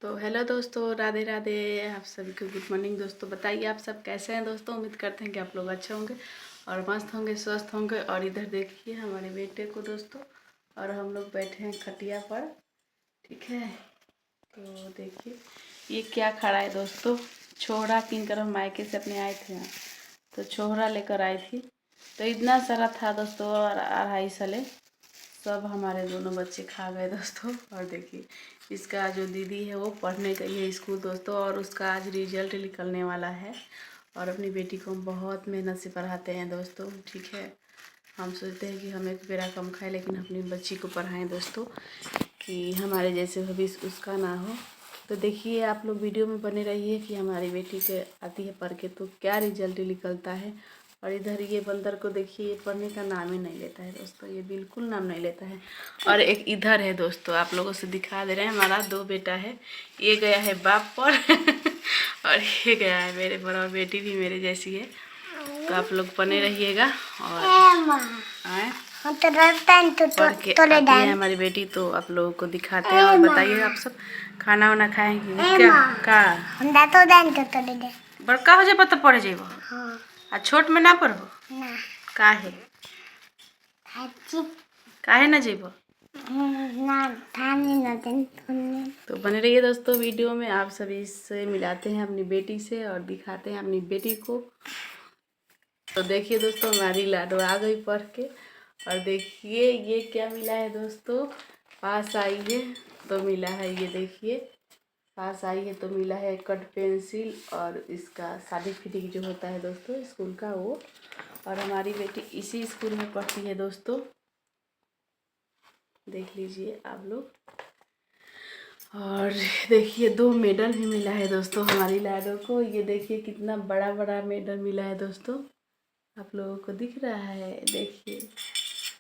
तो हेलो दोस्तों, राधे राधे। आप सभी को गुड मॉर्निंग दोस्तों। बताइए आप सब कैसे हैं दोस्तों। उम्मीद करते हैं कि आप लोग अच्छे होंगे और मस्त होंगे, स्वस्थ होंगे। और इधर देखिए हमारे बेटे को दोस्तों, और हम लोग बैठे हैं खटिया पर, ठीक है। तो देखिए ये क्या खड़ा है दोस्तों, छोहरा किन कर हम मायके से अपने आए थे यहाँ, तो छोहरा लेकर आई थी। तो इतना सारा था दोस्तों, और 2.5 साल सब हमारे दोनों बच्चे खा गए दोस्तों। और देखिए इसका जो दीदी है वो पढ़ने गई है स्कूल दोस्तों, और उसका आज रिजल्ट निकलने वाला है। और अपनी बेटी को हम बहुत मेहनत से पढ़ाते हैं दोस्तों, ठीक है। हम सोचते हैं कि हम एक बेरा कम खाएं, लेकिन अपनी बच्ची को पढ़ाएं दोस्तों, कि हमारे जैसे भविष्य उसका ना हो। तो देखिए आप लोग वीडियो में बने रहिए कि हमारी बेटी के आती है पढ़ के तो क्या रिजल्ट निकलता है। और इधर ये बंदर को देखिए, ये पढ़ने का नाम ही नहीं लेता है दोस्तों, ये बिल्कुल नाम नहीं लेता है। और एक इधर है दोस्तों, आप लोगों से दिखा दे रहे हैं, हमारा 2 बेटा है। ये गया है बाप पर और ये गया है मेरे बड़ा, बेटी भी मेरे जैसी है। तो आप लोग बने रहिएगा। और पढ़ के आती है हमारी बेटी, तो आप लोगों को दिखाते हैं। और बताइए आप सब खाना वाना खाएंगे क्या का? बड़का हो जाए तो पढ़ जेब, आ छोट में ना पढ़ो काहे काहे ना जेब। तो बने रहिए दोस्तों वीडियो में, आप सभी से मिलाते हैं अपनी बेटी से और दिखाते हैं अपनी बेटी को। तो देखिए दोस्तों हमारी लाडो आ गई पढ़ के। और देखिए ये क्या मिला है दोस्तों, पास आई है तो मिला है, ये देखिए पास आई है तो मिला है कट पेंसिल और इसका सर्टिफिकेट जो होता है दोस्तों स्कूल का वो। और हमारी बेटी इसी स्कूल में पढ़ती है दोस्तों, देख लीजिए आप लोग। और देखिए 2 मेडल भी मिला है दोस्तों हमारी लाडो को। ये देखिए कितना बड़ा बड़ा मेडल मिला है दोस्तों, आप लोगों को दिख रहा है। देखिए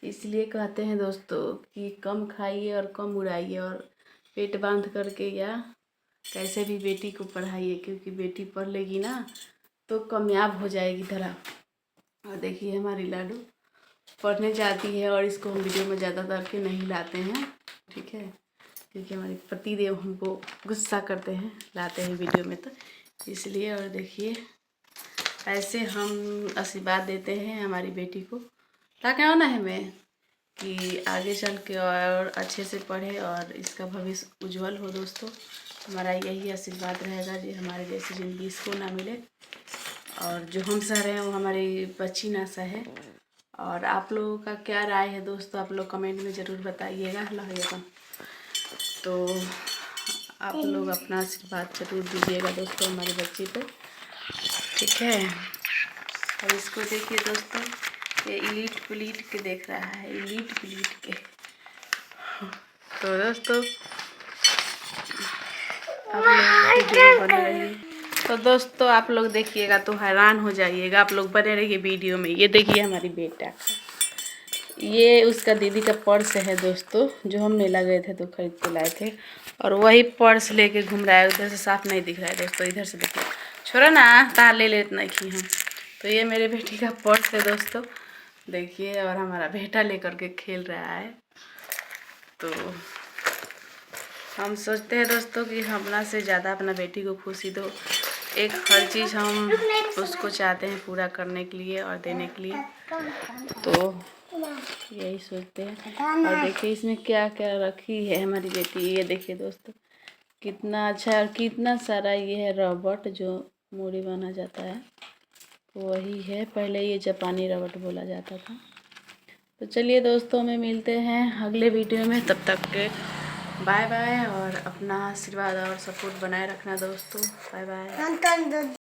इसलिए कहते हैं दोस्तों कि कम खाइए और कम उड़ाइए, और पेट बांध करके या कैसे भी बेटी को पढ़ाइए, क्योंकि बेटी पढ़ लेगी ना तो कामयाब हो जाएगी तरह। और देखिए हमारी लाडू पढ़ने जाती है, और इसको हम वीडियो में ज़्यादा करके नहीं लाते हैं, ठीक है, क्योंकि हमारे पतिदेव हमको गुस्सा करते हैं लाते हैं वीडियो में, तो इसलिए। और देखिए ऐसे हम आशीर्वाद देते हैं हमारी बेटी को, ताकि ना हमें कि आगे चल के और अच्छे से पढ़े और इसका भविष्य उज्जवल हो दोस्तों। हमारा यही आशीर्वाद रहेगा जी, हमारे जैसी ज़िंदगी इसको ना मिले, और जो हम सह रहे हैं वो हमारी बच्ची ना सहे। और आप लोगों का क्या राय है दोस्तों, आप लोग कमेंट में ज़रूर बताइएगा। तो आप लोग अपना आशीर्वाद जरूर दीजिएगा दोस्तों हमारी बच्ची पे, ठीक है। और इसको देखिए दोस्तों, ये इलीट पुलीट के देख रहा है, इलीट पुलीट के। तो दोस्तों आप लोग वीडियो बने रहिए। तो दोस्तों आप लोग देखिएगा तो हैरान हो जाइएगा, आप लोग बने रहिए वीडियो में। ये देखिए हमारी बेटा का, ये उसका दीदी का पर्स है दोस्तों, जो हम मेला गए थे तो खरीद के लाए थे, और वही पर्स लेके घूम रहा है। उधर से साफ नहीं दिख रहा है दोस्तों, इधर से देखिए, छोड़ा ना तार ले लेते नहीं की हम। तो ये मेरे बेटी का पर्स है दोस्तों, देखिए। और हमारा बेटा लेकर के खेल रहा है। तो हम सोचते हैं दोस्तों कि अपना से ज़्यादा अपना बेटी को खुशी दो, एक हर चीज़ हम उसको चाहते हैं पूरा करने के लिए और देने के लिए, तो यही सोचते हैं। और देखिए इसमें क्या क्या रखी है हमारी बेटी, ये देखिए दोस्तों कितना अच्छा, और कितना सारा ये है रबड़ जो मूड़ी बना जाता है, वही है। पहले ये जापानी रबड़ बोला जाता था। तो चलिए दोस्तों में मिलते हैं अगले वीडियो में, तब तक के बाय बाय। और अपना आशीर्वाद और सपोर्ट बनाए रखना दोस्तों, बाय बाय।